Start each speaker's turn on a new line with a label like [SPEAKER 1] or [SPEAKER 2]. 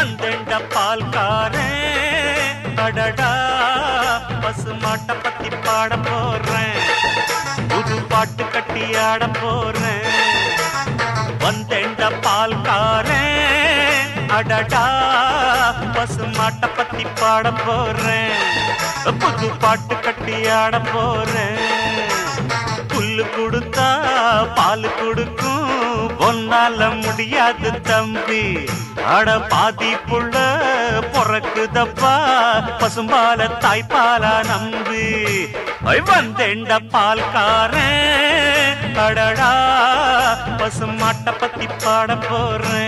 [SPEAKER 1] வந்தெண்ட பால்காரன் அடடா பசுமாட்ட பத்தி பாட போறேன் புது பாட்டு கட்டி ஆட போறேன் வந்தெண்ட பால்காரன் அடடா பசுமாட்ட பத்தி பாட போறேன் புது பாட்டு கட்டி ஆட போறேன் புல்லு கொடுத்தா பால் கொடுக்கும் ஒன்னால முடியாது தம்பி அட பாதி புள்ள பொறக்குதப்பா பசும்பால தாய்ப்பாலா நம்பி வந்தெண்ட பால்காரன் அடடா பசுமாட்ட பத்தி பாட போறேன்